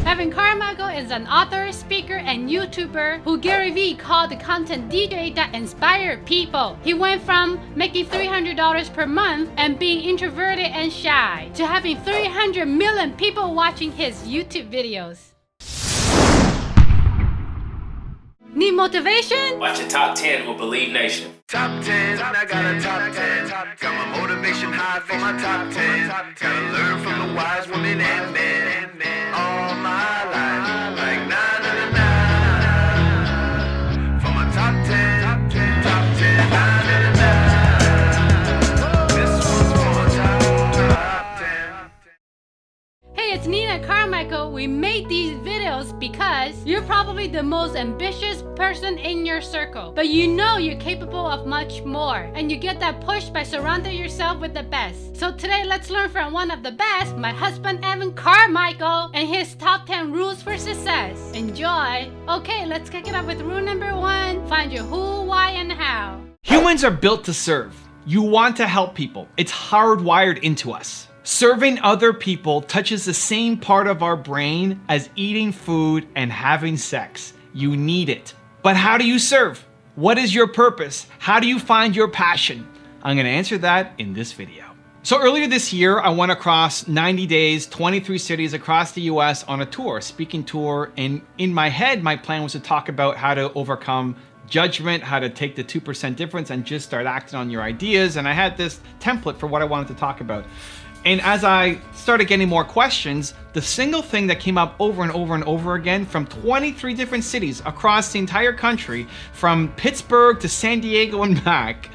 Evan Carmichael is an author, speaker, and YouTuber who Gary Vee called the content DJ that inspired people. He went from making $300 per month and being introverted and shy to having 300 million people watching his YouTube videos. Need motivation? Watch a top 10 with Believe Nation. Top 10, I got a top 10. Got my motivation high for my top 10. Gotta learn from the wise women and men. All my life, like na na na na. For my top 10, top 10, na na na na. This one's for my top 10. Hey, it's Nina Carmichael. We made these videos because you're probably the most ambitious person in your circle, but you know you're capable of much more, and you get that push by surrounding yourself with the best. So today, let's learn from one of the best, my husband Evan Carmichael, and his top 10 rules for success. Enjoy! Okay, let's kick it up with rule number 1. Find your who, why, and how. Humans are built to serve. You want to help people. It's hardwired into us. Serving other people touches the same part of our brain as eating food and having sex. You need it. But how do you serve? What is your purpose? How do you find your passion? I'm gonna answer that in this video. So earlier this year, I went across 90 days, 23 cities across the US on a tour, speaking tour. And in my head, my plan was to talk about how to overcome judgment, how to take the 2% difference and just start acting on your ideas. And I had this template for what I wanted to talk about. And as I started getting more questions, the single thing that came up over and over and over again from 23 different cities across the entire country, from Pittsburgh to San Diego and back,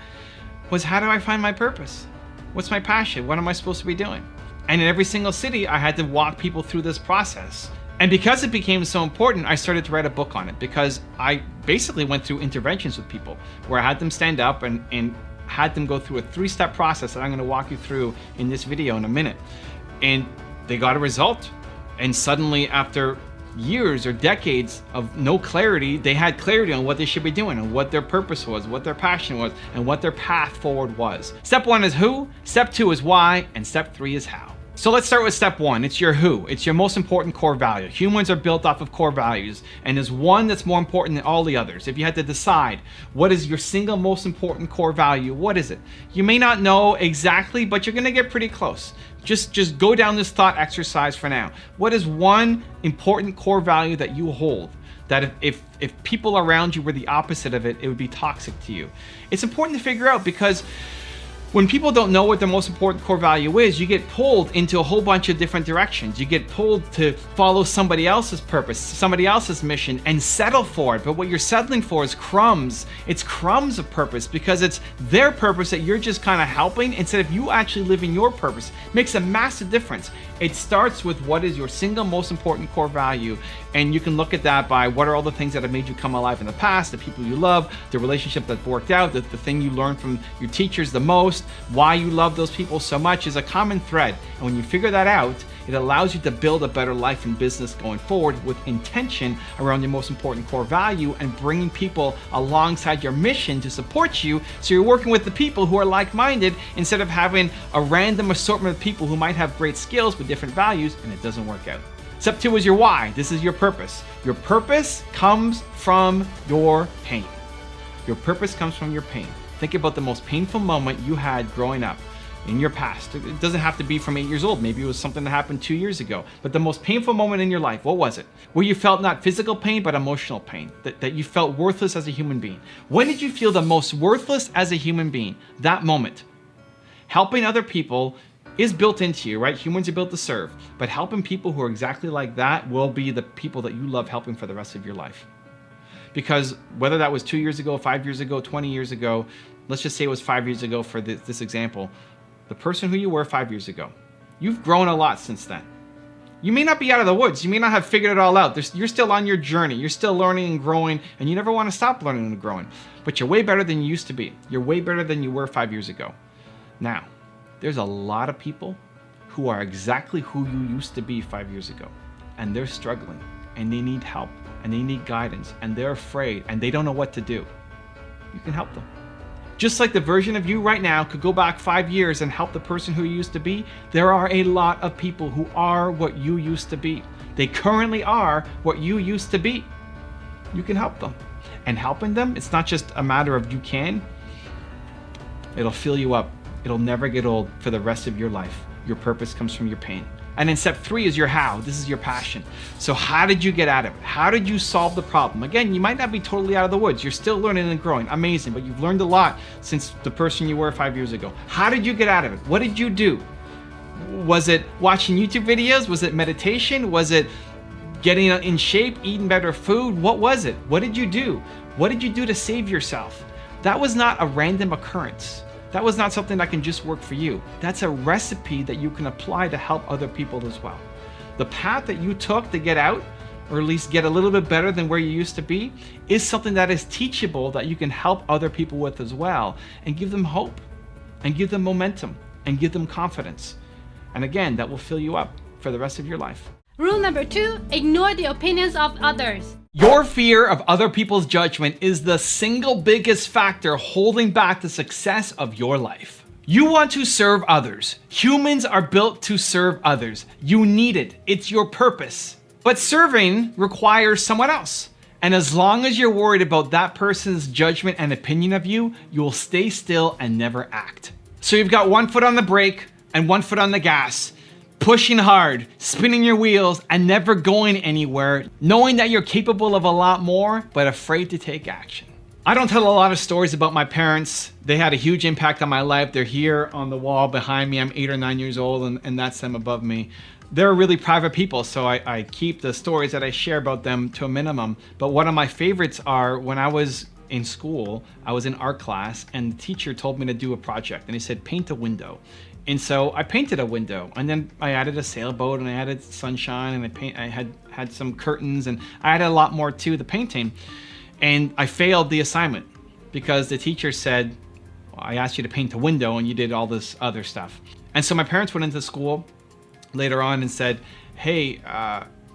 was how do I find my purpose? What's my passion? What am I supposed to be doing? And in every single city, I had to walk people through this process. And because it became so important, I started to write a book on it, because I basically went through interventions with people where I had them stand up and had them go through a 3-step process that I'm gonna walk you through in this video in a minute. And they got a result. And suddenly, after years or decades of no clarity, they had clarity on what they should be doing and what their purpose was, what their passion was, and what their path forward was. Step 1 is who, step 2 is why, and step 3 is how. So let's start with step 1. It's your who. It's your most important core value. Humans are built off of core values, and there's one that's more important than all the others. If you had to decide what is your single most important core value, what is it? You may not know exactly, but you're gonna get pretty close. Just go down this thought exercise for now. What is one important core value that you hold, that if people around you were the opposite of it, it would be toxic to you? It's important to figure out, because when people don't know what their most important core value is, you get pulled into a whole bunch of different directions. You get pulled to follow somebody else's purpose, somebody else's mission, and settle for it. But what you're settling for is crumbs. It's crumbs of purpose, because it's their purpose that you're just kind of helping instead of you actually living your purpose. It makes a massive difference. It starts with what is your single most important core value. And you can look at that by what are all the things that have made you come alive in the past, the people you love, the relationship that worked out, the thing you learned from your teachers the most, why you love those people so much is a common thread. And when you figure that out, it allows you to build a better life and business going forward with intention around your most important core value and bringing people alongside your mission to support you. So you're working with the people who are like-minded instead of having a random assortment of people who might have great skills with different values, and it doesn't work out. Step 2 is your why. This is your purpose. Your purpose comes from your pain. Your purpose comes from your pain. Think about the most painful moment you had growing up in your past. It doesn't have to be from 8 years old. Maybe it was something that happened 2 years ago. But the most painful moment in your life, what was it? Where you felt not physical pain, but emotional pain. That you felt worthless as a human being. When did you feel the most worthless as a human being? That moment. Helping other people is built into you, right? Humans are built to serve. But helping people who are exactly like that will be the people that you love helping for the rest of your life. Because whether that was 2 years ago, 5 years ago, 20 years ago, let's just say it was 5 years ago for this example, the person who you were 5 years ago, you've grown a lot since then. You may not be out of the woods. You may not have figured it all out. You're still on your journey. You're still learning and growing, and you never want to stop learning and growing. But you're way better than you used to be. You're way better than you were 5 years ago. Now, there's a lot of people who are exactly who you used to be 5 years ago, and they're struggling, and they need help, and they need guidance, and they're afraid, and they don't know what to do. You can help them. Just like the version of you right now could go back 5 years and help the person who you used to be, there are a lot of people who are what you used to be. They currently are what you used to be. You can help them. And helping them, it's not just a matter of you can. It'll fill you up. It'll never get old for the rest of your life. Your purpose comes from your pain. And then step 3 is your how. This is your passion. So how did you get out of it? How did you solve the problem? Again, you might not be totally out of the woods. You're still learning and growing. Amazing. But you've learned a lot since the person you were 5 years ago. How did you get out of it? What did you do? Was it watching YouTube videos? Was it meditation? Was it getting in shape, eating better food? What was it? What did you do? What did you do to save yourself? That was not a random occurrence. That was not something that can just work for you. That's a recipe that you can apply to help other people as well. The path that you took to get out, or at least get a little bit better than where you used to be, is something that is teachable that you can help other people with as well, and give them hope, and give them momentum, and give them confidence. And again, that will fill you up for the rest of your life. Rule number 2, ignore the opinions of others. Your fear of other people's judgment is the single biggest factor holding back the success of your life. You want to serve others. Humans are built to serve others. You need it. It's your purpose. But serving requires someone else. And as long as you're worried about that person's judgment and opinion of you, you'll stay still and never act. So you've got one foot on the brake and one foot on the gas, pushing hard, spinning your wheels, and never going anywhere, knowing that you're capable of a lot more, but afraid to take action. I don't tell a lot of stories about my parents. They had a huge impact on my life. They're here on the wall behind me. I'm 8 or 9 years old, and that's them above me. They're really private people, so I keep the stories that I share about them to a minimum. But one of my favorites are when I was in school, I was in art class, and the teacher told me to do a project, and he said, paint a window. And so I painted a window, and then I added a sailboat, and I added sunshine, and I had some curtains, and I added a lot more to the painting. And I failed the assignment because the teacher said, well, I asked you to paint a window, and you did all this other stuff. And so my parents went into school later on and said, hey,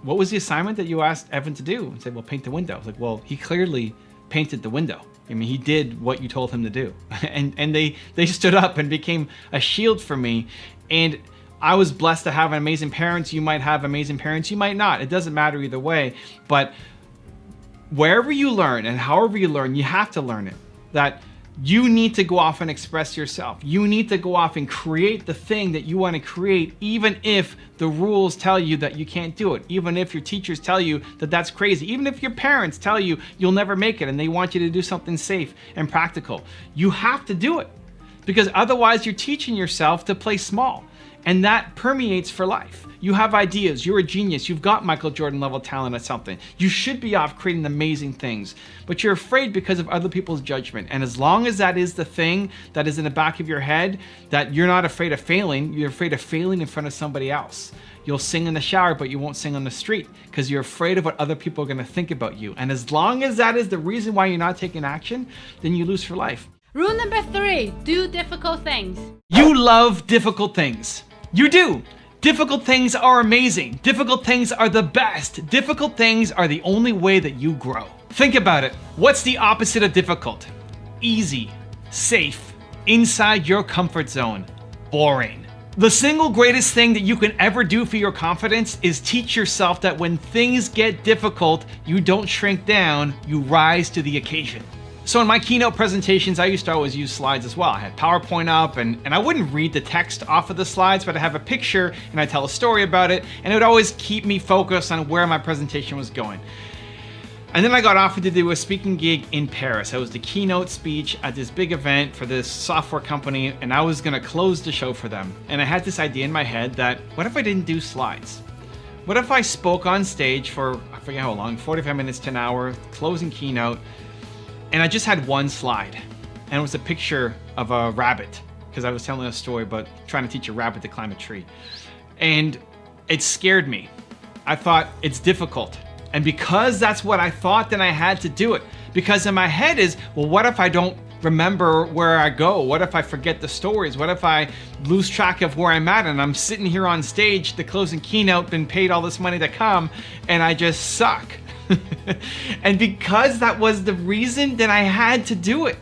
what was the assignment that you asked Evan to do? And said, well, paint the window. I was like, well, he clearly painted the window. I mean, he did what you told him to do. and they stood up and became a shield for me. And I was blessed to have amazing parents. You might have amazing parents, you might not. It doesn't matter either way. But wherever you learn and however you learn, you have to learn it. That you need to go off and express yourself. You need to go off and create the thing that you want to create, even if the rules tell you that you can't do it, even if your teachers tell you that that's crazy, even if your parents tell you you'll never make it and they want you to do something safe and practical. You have to do it, because otherwise you're teaching yourself to play small, and that permeates for life. You have ideas, you're a genius, you've got Michael Jordan level talent at something. You should be off creating amazing things, but you're afraid because of other people's judgment. And as long as that is the thing that is in the back of your head, that you're not afraid of failing, you're afraid of failing in front of somebody else. You'll sing in the shower, but you won't sing on the street because you're afraid of what other people are gonna think about you. And as long as that is the reason why you're not taking action, then you lose for life. Rule number 3, do difficult things. You love difficult things. You do. Difficult things are amazing. Difficult things are the best. Difficult things are the only way that you grow. Think about it. What's the opposite of difficult? Easy, safe, inside your comfort zone, boring. The single greatest thing that you can ever do for your confidence is teach yourself that when things get difficult, you don't shrink down, you rise to the occasion. So in my keynote presentations, I used to always use slides as well. I had PowerPoint up, and I wouldn't read the text off of the slides, but I have a picture and I tell a story about it, and it would always keep me focused on where my presentation was going. And then I got offered to do a speaking gig in Paris. I was the keynote speech at this big event for this software company, and I was gonna close the show for them. And I had this idea in my head that, what if I didn't do slides? What if I spoke on stage for, I forget how long, 45 minutes to an hour, closing keynote, and I just had one slide, and it was a picture of a rabbit, because I was telling a story about trying to teach a rabbit to climb a tree. And it scared me. I thought, it's difficult. And because that's what I thought, then I had to do it. Because in my head is, well, what if I don't remember where I go? What if I forget the stories? What if I lose track of where I'm at and I'm sitting here on stage, the closing keynote, been paid all this money to come, and I just suck? And because that was the reason, then I had to do it.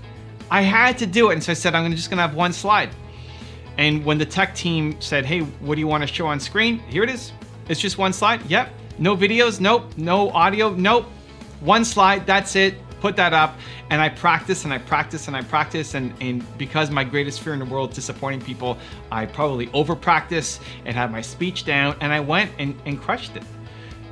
I had to do it. And so I said, I'm just gonna have one slide. And when the tech team said, hey, what do you want to show on screen? Here it is. It's just one slide. Yep. No videos? Nope. No audio? Nope. One slide, that's it. Put that up. And I practice and I practice and I practice. And because my greatest fear in the world is disappointing people, I probably over practice and had my speech down, and I went and crushed it.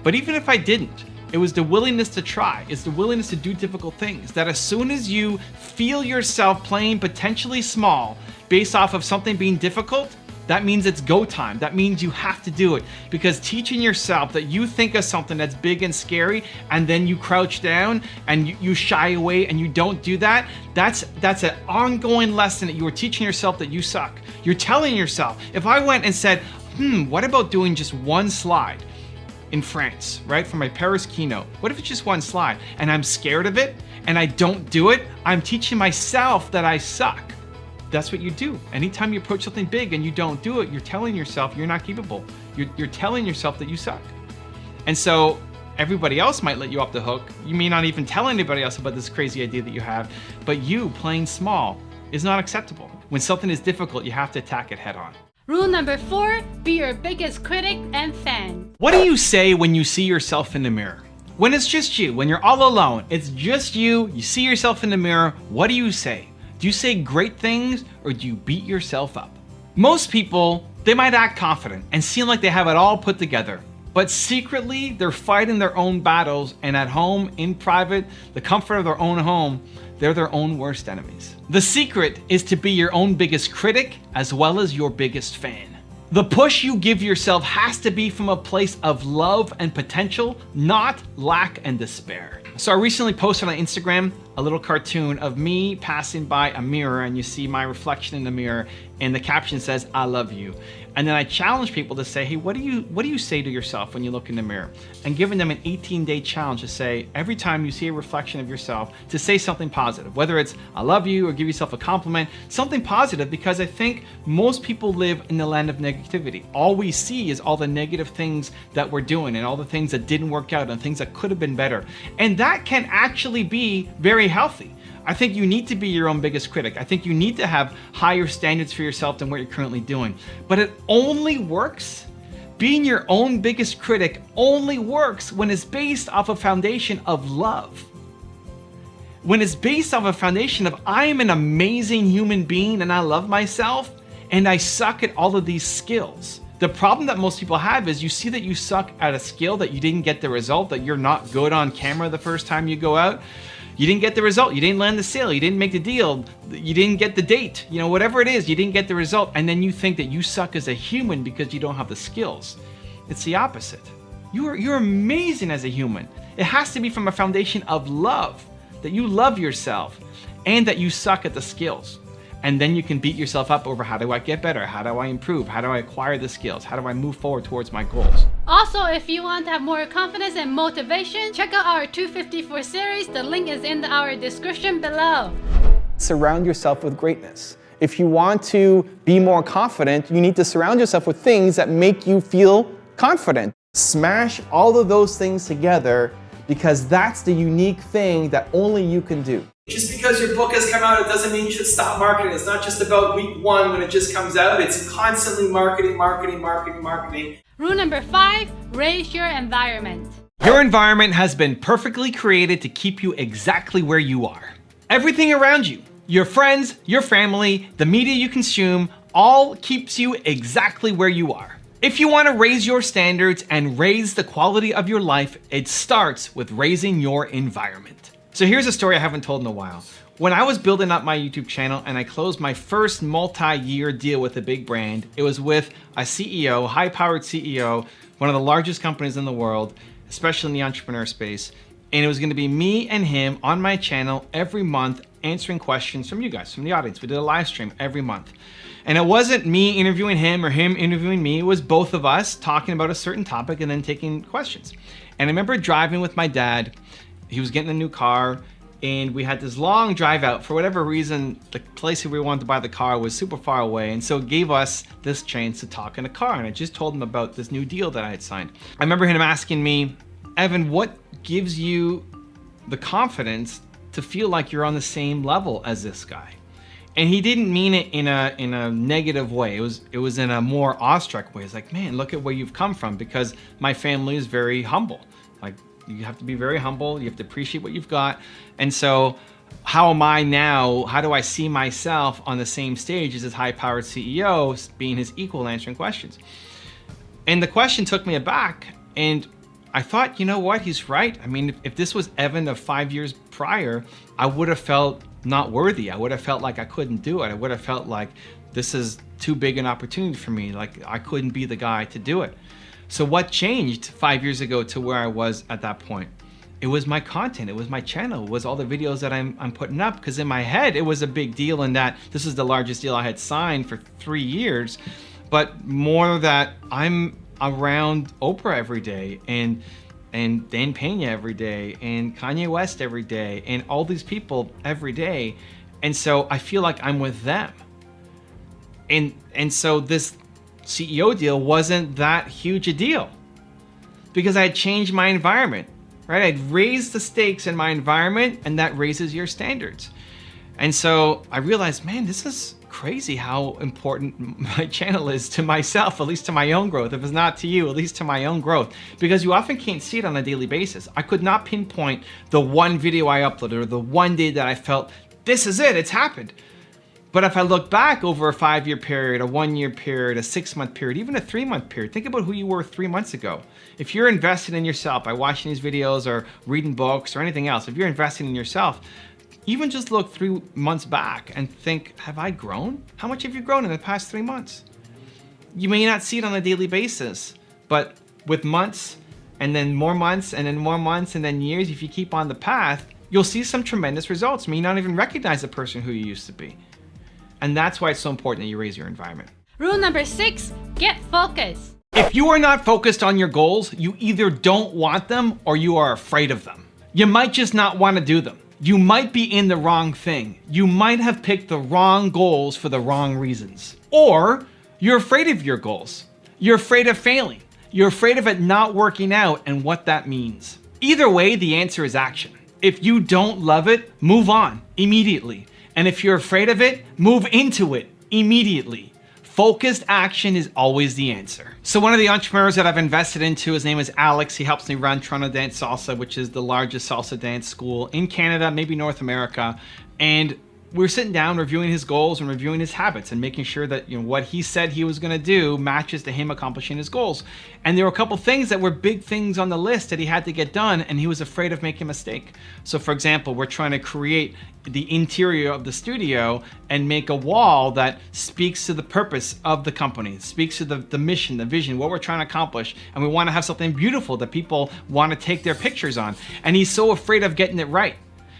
But even if I didn't, it was the willingness to try. It's the willingness to do difficult things. That as soon as you feel yourself playing potentially small based off of something being difficult, that means it's go time. That means you have to do it, because teaching yourself that you think of something that's big and scary and then you crouch down and you shy away and you don't do that, that's an ongoing lesson that you are teaching yourself that you suck. You're telling yourself, if I went and said, what about doing just one slide in France, right? For my Paris keynote. What if it's just one slide and I'm scared of it and I don't do it? I'm teaching myself that I suck. That's what you do. Anytime you approach something big and you don't do it, you're telling yourself you're not capable. You're telling yourself that you suck. And so everybody else might let you off the hook. You may not even tell anybody else about this crazy idea that you have, but you playing small is not acceptable. When something is difficult, you have to attack it head on. Rule number 4, be your biggest critic and fan. What do you say when you see yourself in the mirror? When it's just you, when you're all alone, it's just you see yourself in the mirror, what do you say? Do you say great things, or do you beat yourself up? Most people, they might act confident and seem like they have it all put together, but secretly they're fighting their own battles, and at home, in private, the comfort of their own home, they're their own worst enemies. The secret is to be your own biggest critic as well as your biggest fan. The push you give yourself has to be from a place of love and potential, not lack and despair. So I recently posted on Instagram a little cartoon of me passing by a mirror, and you see my reflection in the mirror, and the caption says, "I love you." And then I challenge people to say, hey, what do you say to yourself when you look in the mirror? And giving them an 18-day challenge to say, every time you see a reflection of yourself, to say something positive, whether it's I love you or give yourself a compliment, something positive, because I think most people live in the land of negativity. All we see is all the negative things that we're doing and all the things that didn't work out and things that could have been better. And that can actually be very healthy. I think you need to be your own biggest critic. I think you need to have higher standards for yourself than what you're currently doing. But it only works, being your own biggest critic only works when it's based off a foundation of love. When it's based off a foundation of I am an amazing human being and I love myself and I suck at all of these skills. The problem that most people have is you see that you suck at a skill, that you didn't get the result, that you're not good on camera the first time you go out. You didn't get the result, you didn't land the sale, you didn't make the deal, you didn't get the date, whatever it is, you didn't get the result, and then you think that you suck as a human because you don't have the skills. It's the opposite. You're amazing as a human. It has to be from a foundation of love, that you love yourself and that you suck at the skills. And then you can beat yourself up over how do I get better? How do I improve? How do I acquire the skills? How do I move forward towards my goals? Also, if you want to have more confidence and motivation, check out our 254 series. The link is in our description below. Surround yourself with greatness. If you want to be more confident, you need to surround yourself with things that make you feel confident. Smash all of those things together, because that's the unique thing that only you can do. Just because your book has come out, it doesn't mean you should stop marketing. It's not just about week 1 when it just comes out. It's constantly marketing. Rule number 5, raise your environment. Your environment has been perfectly created to keep you exactly where you are. Everything around you, your friends, your family, the media you consume, all keeps you exactly where you are. If you want to raise your standards and raise the quality of your life, it starts with raising your environment. So here's a story I haven't told in a while. When I was building up my YouTube channel and I closed my first multi-year deal with a big brand, it was with a CEO, high-powered CEO, one of the largest companies in the world, especially in the entrepreneur space. And it was gonna be me and him on my channel every month answering questions from you guys, from the audience. We did a live stream every month. And it wasn't me interviewing him or him interviewing me, it was both of us talking about a certain topic and then taking questions. And I remember driving with my dad. He was getting a new car and we had this long drive out. For whatever reason, the place where we wanted to buy the car was super far away, and so it gave us this chance to talk in a car, and I just told him about this new deal that I had signed. I remember him asking me, Evan, what gives you the confidence to feel like you're on the same level as this guy? And he didn't mean it in a negative way. It was in a more awestruck way. It's like, man, look at where you've come from, because my family is very humble. Like, you have to be very humble. You have to appreciate what you've got. And so how am I now? How do I see myself on the same stage as this high-powered CEO, being his equal, answering questions? And the question took me aback, and I thought, you know what? He's right. I mean, if this was Evan of 5 years prior, I would have felt not worthy. I would have felt like I couldn't do it. I would have felt like this is too big an opportunity for me. Like I couldn't be the guy to do it. So what changed 5 years ago to where I was at that point? It was my content. It was my channel. It was all the videos that I'm putting up, because in my head, it was a big deal in that this is the largest deal I had signed for 3 years, but more that I'm around Oprah every day, and Dan Pena every day, and Kanye West every day, and all these people every day. And so I feel like I'm with them. And so this CEO deal wasn't that huge a deal, because I had changed my environment, right? I'd raised the stakes in my environment, and that raises your standards. And so I realized, man, this is crazy how important my channel is to myself, at least to my own growth. If it's not to you, at least to my own growth, because you often can't see it on a daily basis. I could not pinpoint the one video I uploaded or the one day that I felt, this is it, it's happened. But if I look back over a 5-year period, a 1-year period, a 6-month period, even a 3-month period, think about who you were 3 months ago. If you're invested in yourself by watching these videos or reading books or anything else, if you're investing in yourself, even just look 3 months back and think, have I grown? How much have you grown in the past 3 months? You may not see it on a daily basis, but with months and then more months and then more months and then years, if you keep on the path, you'll see some tremendous results. You may not even recognize the person who you used to be. And that's why it's so important that you raise your environment. Rule number 6, get focused. If you are not focused on your goals, you either don't want them or you are afraid of them. You might just not want to do them. You might be in the wrong thing. You might have picked the wrong goals for the wrong reasons. Or you're afraid of your goals. You're afraid of failing. You're afraid of it not working out and what that means. Either way, the answer is action. If you don't love it, move on immediately. And if you're afraid of it, move into it immediately. Focused action is always the answer. So one of the entrepreneurs that I've invested into, his name is Alex. He helps me run Toronto Dance Salsa, which is the largest salsa dance school in Canada, maybe North America. And we're sitting down reviewing his goals and reviewing his habits and making sure that, you know, what he said he was going to do matches to him accomplishing his goals. And there were a couple things that were big things on the list that he had to get done, and he was afraid of making a mistake. So for example, we're trying to create the interior of the studio and make a wall that speaks to the purpose of the company, speaks to the mission, the vision, what we're trying to accomplish. And we want to have something beautiful that people want to take their pictures on. And he's so afraid of getting it right.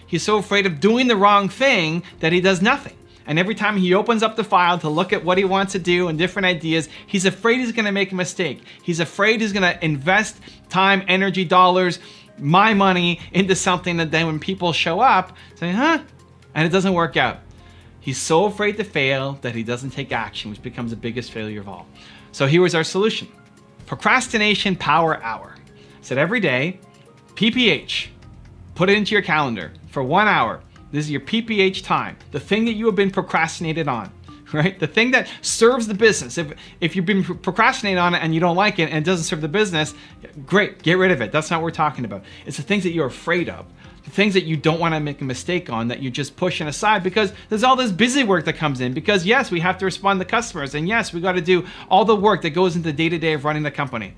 He's so afraid of doing the wrong thing that he does nothing. And every time he opens up the file to look at what he wants to do and different ideas, he's afraid he's going to make a mistake. He's afraid he's going to invest time, energy, dollars, my money into something that then when people show up, say, huh? And it doesn't work out. He's so afraid to fail that he doesn't take action, which becomes the biggest failure of all. So here was our solution. Procrastination Power Hour. Said every day, PPH, put it into your calendar for 1 hour. This is your PPH time, the thing that you have been procrastinated on, right? The thing that serves the business. If you've been procrastinating on it and you don't like it and it doesn't serve the business, great, get rid of it. That's not what we're talking about. It's the things that you're afraid of, the things that you don't want to make a mistake on, that you're just pushing aside because there's all this busy work that comes in. Because yes, we have to respond to customers, and yes, we got to do all the work that goes into the day-to-day of running the company.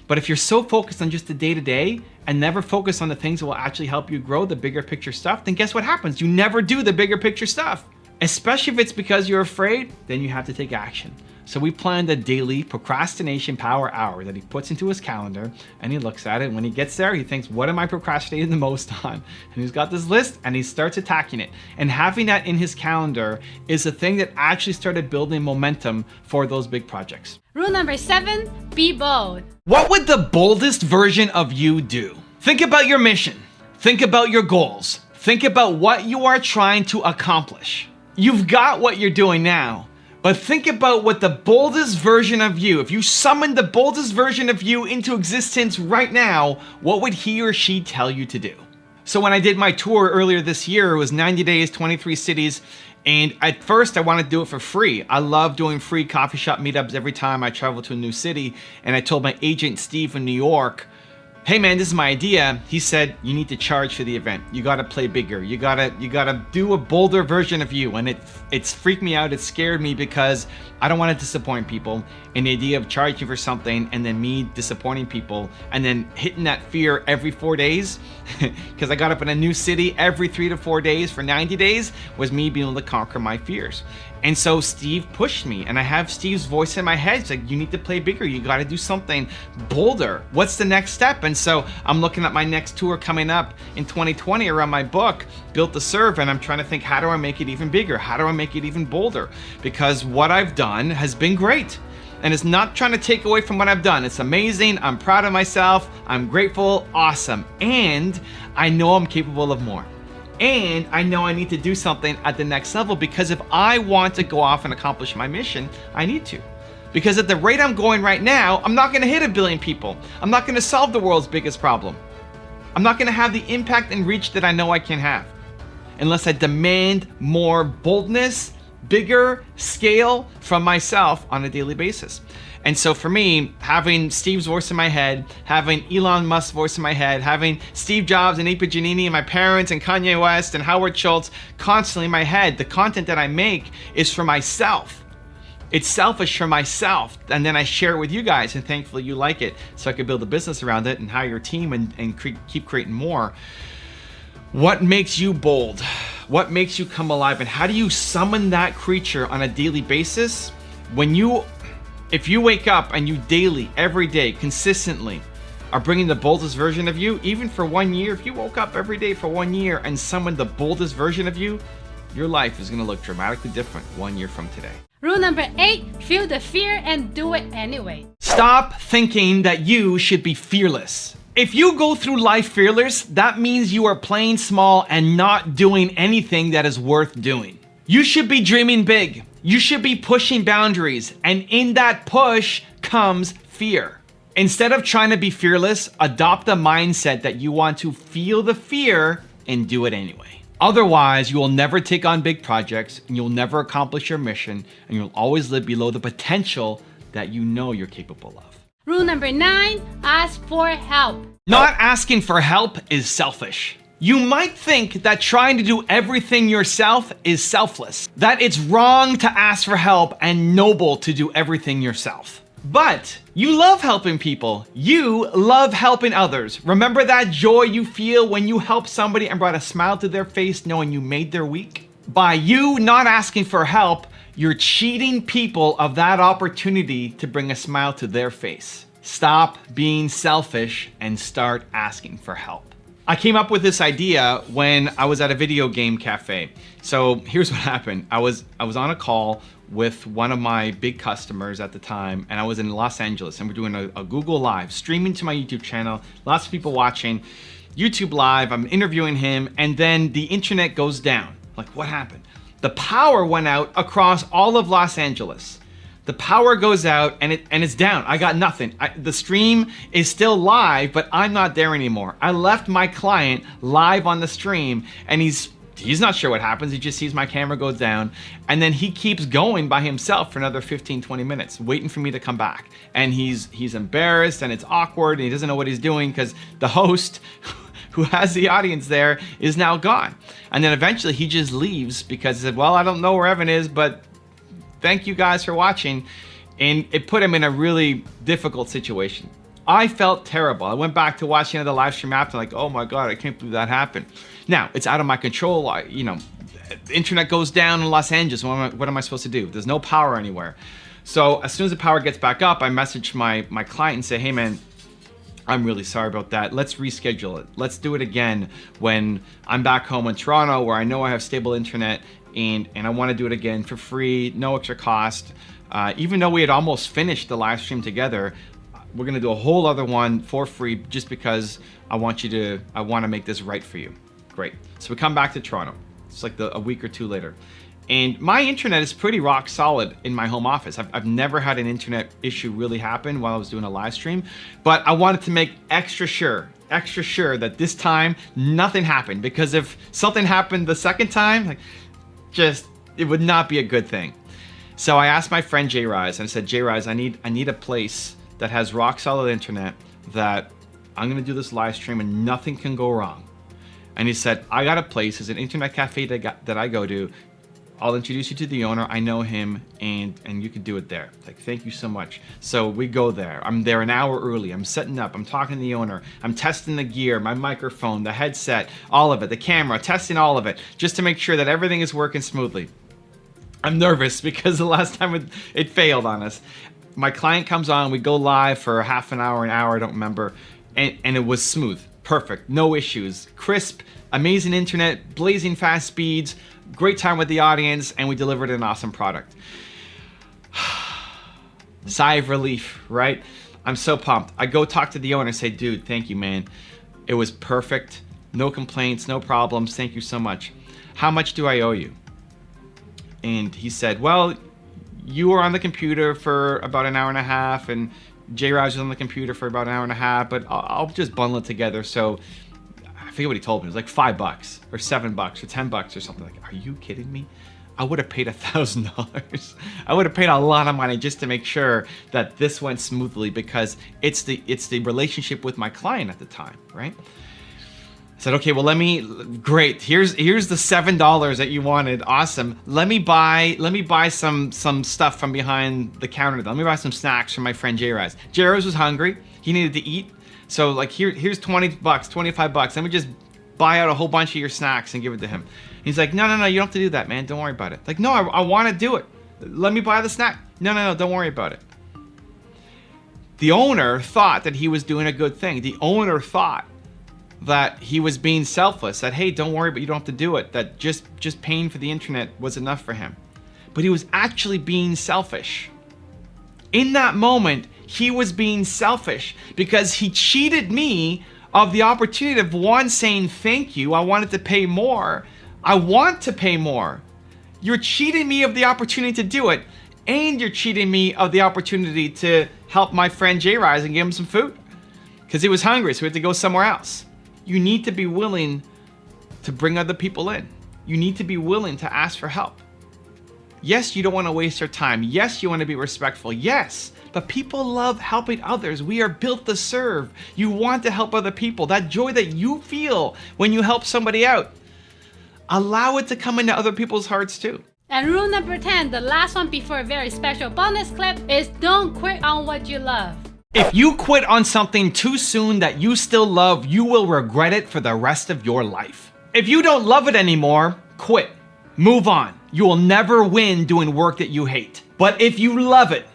But if you're so focused on just the day-to-day and never focus on the things that will actually help you grow the bigger picture stuff, then guess what happens? You never do the bigger picture stuff. Especially if it's because you're afraid, then you have to take action. So we planned a daily procrastination power hour that he puts into his calendar, and he looks at it. When he gets there, he thinks, what am I procrastinating the most on? And he's got this list and he starts attacking it. And having that in his calendar is the thing that actually started building momentum for those big projects. Rule number 7, be bold. What would the boldest version of you do? Think about your mission. Think about your goals. Think about what you are trying to accomplish. You've got what you're doing now, but think about what the boldest version of you, if you summoned the boldest version of you into existence right now, what would he or she tell you to do? So when I did my tour earlier this year, it was 90 days, 23 cities, And at first I wanted to do it for free. I love doing free coffee shop meetups every time I travel to a new city. And I told my agent, Steve, in New York, hey man, this is my idea. He said, you need to charge for the event. You gotta play bigger. You gotta do a bolder version of you. And it's freaked me out. It scared me because I don't want to disappoint people. And the idea of charging for something and then me disappointing people and then hitting that fear every 4 days, because I got up in a new city every 3 to 4 days for 90 days, was me being able to conquer my fears. And so Steve pushed me, and I have Steve's voice in my head. It's like, you need to play bigger. You got to do something bolder. What's the next step? And so I'm looking at my next tour coming up in 2020 around my book, Built to Serve, and I'm trying to think, how do I make it even bigger? How do I make it even bolder? Because what I've done has been great. And it's not trying to take away from what I've done. It's amazing. I'm proud of myself. I'm grateful. Awesome. And I know I'm capable of more. And I know I need to do something at the next level, because if I want to go off and accomplish my mission, I need to. Because at the rate I'm going right now, I'm not going to hit 1 billion people. I'm not going to solve the world's biggest problem. I'm not going to have the impact and reach that I know I can have unless I demand more boldness, bigger scale from myself on a daily basis. And so for me, having Steve's voice in my head, having Elon Musk's voice in my head, having Steve Jobs and Ipa Giannini and my parents and Kanye West and Howard Schultz constantly in my head, the content that I make is for myself. It's selfish for myself. And then I share it with you guys, and thankfully you like it, so I can build a business around it and hire your team and keep creating more. What makes you bold? What makes you come alive? And how do you summon that creature on a daily basis? If you wake up and you daily, every day, consistently are bringing the boldest version of you, even for 1 year, if you woke up every day for 1 year and summoned the boldest version of you, your life is going to look dramatically different 1 year from today. Rule number 8, feel the fear and do it anyway. Stop thinking that you should be fearless. If you go through life fearless, that means you are playing small and not doing anything that is worth doing. You should be dreaming big. You should be pushing boundaries, and in that push comes fear. Instead of trying to be fearless, adopt the mindset that you want to feel the fear and do it anyway. Otherwise, you will never take on big projects, and you'll never accomplish your mission, and you'll always live below the potential that you know you're capable of. Rule number 9, ask for help. Not asking for help is selfish. You might think that trying to do everything yourself is selfless, that it's wrong to ask for help and noble to do everything yourself. But you love helping people. You love helping others. Remember that joy you feel when you help somebody and brought a smile to their face knowing you made their week? By you not asking for help, you're cheating people of that opportunity to bring a smile to their face. Stop being selfish and start asking for help. I came up with this idea when I was at a video game cafe. So here's what happened. I was on a call with one of my big customers at the time, and I was in Los Angeles, and we're doing a Google Live, streaming to my YouTube channel, lots of people watching, YouTube Live, I'm interviewing him, and then the internet goes down. Like, what happened? The power went out across all of Los Angeles. The power goes out and it's down. I got nothing. The stream is still live, but I'm not there anymore. I left my client live on the stream, and he's not sure what happens. He just sees my camera goes down, and then he keeps going by himself for another 15, 20 minutes, waiting for me to come back. And he's embarrassed, and it's awkward, and he doesn't know what he's doing because the host who has the audience there is now gone. And then eventually he just leaves because he said, well, I don't know where Evan is, but thank you guys for watching. And it put him in a really difficult situation. I felt terrible. I went back to watching the live stream after, like, oh my God, I can't believe that happened. Now, it's out of my control. The internet goes down in Los Angeles. What am I supposed to do? There's no power anywhere. So as soon as the power gets back up, I message my client and say, hey man, I'm really sorry about that. Let's reschedule it. Let's do it again when I'm back home in Toronto, where I know I have stable internet, and I want to do it again for free, no extra cost. Even though we had almost finished the live stream together, we're gonna do a whole other one for free just because I want to make this right for you. Great. So we come back to Toronto. It's like a week or two later. And my internet is pretty rock solid in my home office. I've never had an internet issue really happen while I was doing a live stream, but I wanted to make extra sure that this time nothing happened, because if something happened the second time, it would not be a good thing. So I asked my friend Jay Rise, and I said, Jay Rise, I need a place that has rock solid internet that I'm gonna do this live stream and nothing can go wrong. And he said, I got a place, it's an internet cafe that I go to. I'll introduce you to the owner. I know him, and you can do it there. Like, thank you so much. So we go there. I'm there an hour early. I'm setting up. I'm talking to the owner. I'm testing the gear, my microphone, the headset, all of it, the camera, testing all of it, just to make sure that everything is working smoothly. I'm nervous because the last time it failed on us. My client comes on. We go live for half an hour, I don't remember, and it was smooth, perfect, no issues, crisp, amazing internet, blazing fast speeds. Great time with the audience, and we delivered an awesome product. Sigh of relief, right? I'm so pumped. I go talk to the owner and say, dude, thank you, man. It was perfect. No complaints, no problems. Thank you so much. How much do I owe you? And he said, well, you were on the computer for about an hour and a half, and Jay Raj was on the computer for about an hour and a half, but I'll just bundle it together. So I forget what he told me. It was like $5 or $7 or $10 or something. Like, are you kidding me? I would have paid $1,000. I would have paid a lot of money just to make sure that this went smoothly, because it's the relationship with my client at the time, right? I said, okay, well, great. Here's the $7 that you wanted. Awesome. Let me buy some stuff from behind the counter. Let me buy some snacks from my friend Jay Raz. Jay Raz was hungry. He needed to eat. So like, here's $20, $25. Let me just buy out a whole bunch of your snacks and give it to him. He's like, no, you don't have to do that, man. Don't worry about it. Like, no, I want to do it. Let me buy the snack. No, don't worry about it. The owner thought that he was doing a good thing. The owner thought that he was being selfless, that, hey, don't worry, but you don't have to do it. That just paying for the internet was enough for him. But he was actually being selfish. In that moment, he was being selfish because he cheated me of the opportunity of, one, saying thank you. I wanted to pay more. I want to pay more. You're cheating me of the opportunity to do it, and you're cheating me of the opportunity to help my friend Jay Rise and give him some food because he was hungry, so we had to go somewhere else. You need to be willing to bring other people in. You need to be willing to ask for help. Yes, you don't want to waste your time. Yes, you want to be respectful. Yes, but people love helping others. We are built to serve. You want to help other people. That joy that you feel when you help somebody out, allow it to come into other people's hearts too. And rule number 10, the last one before a very special bonus clip, is don't quit on what you love. If you quit on something too soon that you still love, you will regret it for the rest of your life. If you don't love it anymore, quit. Move on. You will never win doing work that you hate. But if you love it,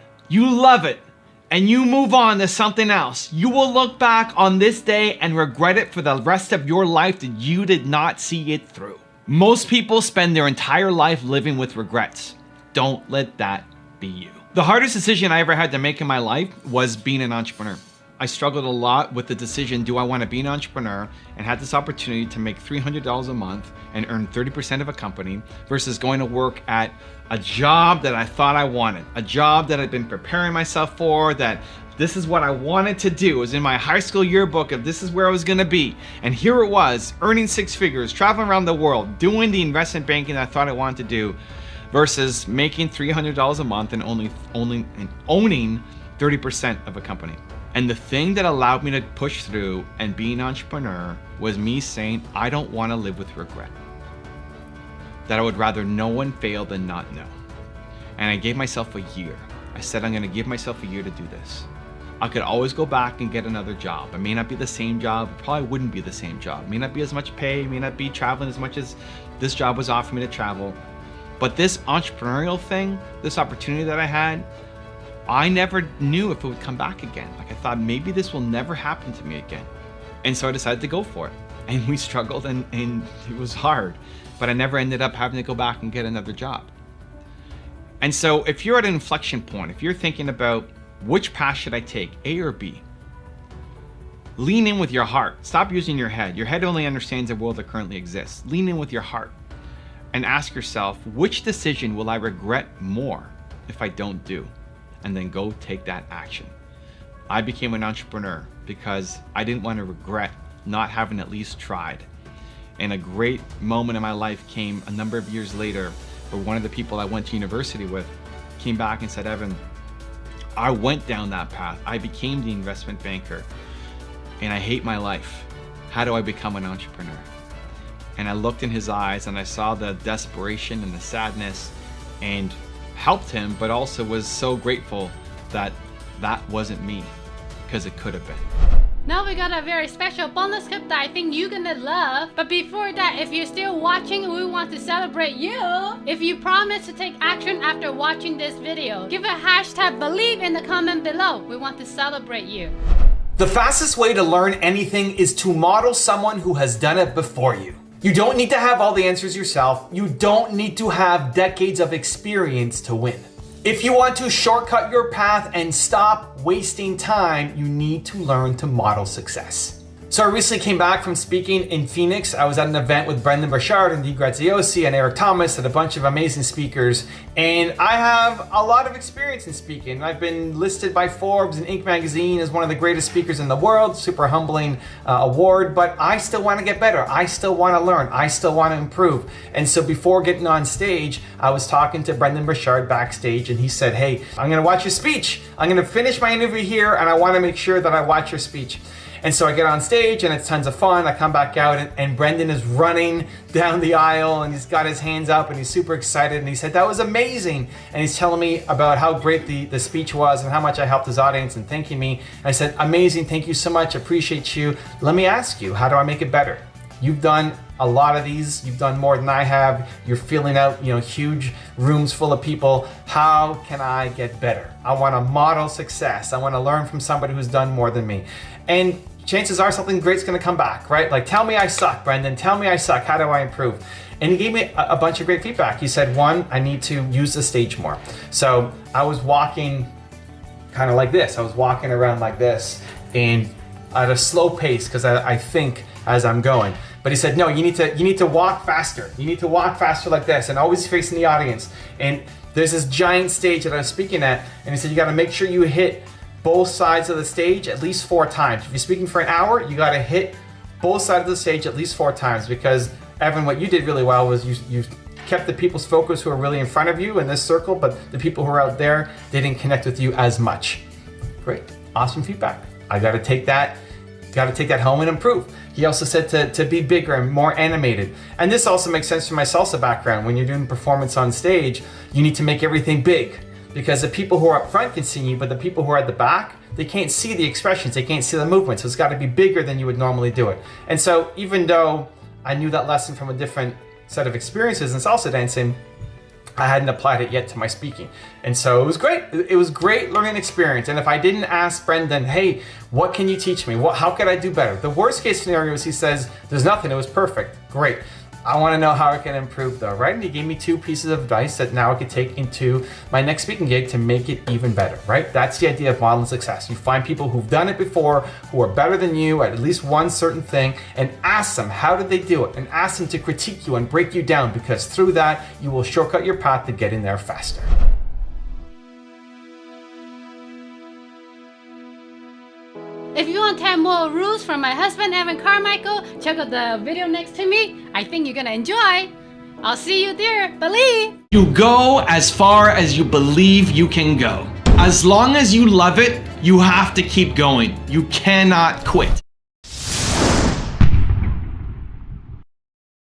and you move on to something else, you will look back on this day and regret it for the rest of your life that you did not see it through. Most people spend their entire life living with regrets. Don't let that be you. The hardest decision I ever had to make in my life was being an entrepreneur. I struggled a lot with the decision, do I want to be an entrepreneur and had this opportunity to make $300 a month and earn 30% of a company versus going to work at a job that I thought I wanted, a job that I'd been preparing myself for, that this is what I wanted to do. It was in my high school yearbook of this is where I was going to be. And here it was, earning 6 figures, traveling around the world, doing the investment banking that I thought I wanted to do, versus making $300 a month and owning 30% of a company. And the thing that allowed me to push through and be an entrepreneur was me saying, I don't want to live with regret. That I would rather know one fail than not know. And I gave myself a year. I said, I'm going to give myself a year to do this. I could always go back and get another job. It may not be the same job. It probably wouldn't be the same job. It may not be as much pay. It may not be traveling as much as this job was offering me to travel. But this entrepreneurial thing, this opportunity that I had, I never knew if it would come back again. Like I thought maybe this will never happen to me again. And so I decided to go for it. And we struggled and it was hard, but I never ended up having to go back and get another job. And so if you're at an inflection point, if you're thinking about which path should I take, A or B, lean in with your heart. Stop using your head. Your head only understands the world that currently exists. Lean in with your heart and ask yourself, which decision will I regret more if I don't do? And then go take that action. I became an entrepreneur because I didn't want to regret not having at least tried. And a great moment in my life came a number of years later or one of the people I went to university with, came back and said, Evan, I went down that path. I became the investment banker and I hate my life. How do I become an entrepreneur? And I looked in his eyes and I saw the desperation and the sadness and helped him, but also was so grateful that that wasn't me, because it could have been. Now we got a very special bonus clip that I think you're gonna love. But before that, if you're still watching, we want to celebrate you. If you promise to take action after watching this video, give a hashtag believe in the comment below. We want to celebrate you. The fastest way to learn anything is to model someone who has done it before you. You don't need to have all the answers yourself. You don't need to have decades of experience to win. If you want to shortcut your path and stop wasting time, you need to learn to model success. So I recently came back from speaking in Phoenix. I was at an event with Brendan Burchard and Dee Graziosi and Eric Thomas and a bunch of amazing speakers. And I have a lot of experience in speaking. I've been listed by Forbes and Inc. magazine as one of the greatest speakers in the world, super humbling award, but I still want to get better. I still want to learn. I still want to improve. And so before getting on stage, I was talking to Brendan Burchard backstage and he said, hey, I'm going to watch your speech. I'm going to finish my interview here and I want to make sure that I watch your speech. And so I get on stage and it's tons of fun. I come back out and Brendan is running down the aisle and he's got his hands up and he's super excited and he said, that was amazing. And he's telling me about how great the speech was and how much I helped his audience and thanking me. And I said, amazing, thank you so much, appreciate you. Let me ask you, how do I make it better? You've done a lot of these, you've done more than I have. You're filling out, huge rooms full of people. How can I get better? I want to model success. I want to learn from somebody who's done more than me. And chances are something great's going to come back, right? Like, tell me I suck, Brendan. Tell me I suck. How do I improve? And he gave me a bunch of great feedback. He said, one, I need to use the stage more. So I was walking kind of like this. I was walking around like this and at a slow pace because I think as I'm going. But he said, no, you need to walk faster. You need to walk faster like this and always facing the audience. And there's this giant stage that I was speaking at. And he said, you got to make sure you hit both sides of the stage at least 4 times. If you're speaking for an hour, you got to hit both sides of the stage at least 4 times because, Evan, what you did really well was you kept the people's focus who are really in front of you in this circle, but the people who are out there, they didn't connect with you as much. Great, awesome feedback. I got to take that home and improve. He also said to be bigger and more animated. And this also makes sense from my salsa background. When you're doing performance on stage, you need to make everything big. Because the people who are up front can see you, but the people who are at the back, they can't see the expressions, they can't see the movement. So it's got to be bigger than you would normally do it. And so even though I knew that lesson from a different set of experiences in salsa dancing, I hadn't applied it yet to my speaking. And so it was great. It was great learning experience. And if I didn't ask Brendan, hey, what can you teach me? How could I do better? The worst case scenario is he says, there's nothing, it was perfect. Great. I want to know how I can improve though, right? And he gave me 2 pieces of advice that now I could take into my next speaking gig to make it even better, right? That's the idea of modeling success. You find people who've done it before, who are better than you at least one certain thing, and ask them, how did they do it? And ask them to critique you and break you down, because through that, you will shortcut your path to getting there faster. If you want 10 more rules from my husband, Evan Carmichael, check out the video next to me. I think you're gonna enjoy. I'll see you there. Believe. You go as far as you believe you can go. As long as you love it, you have to keep going. You cannot quit.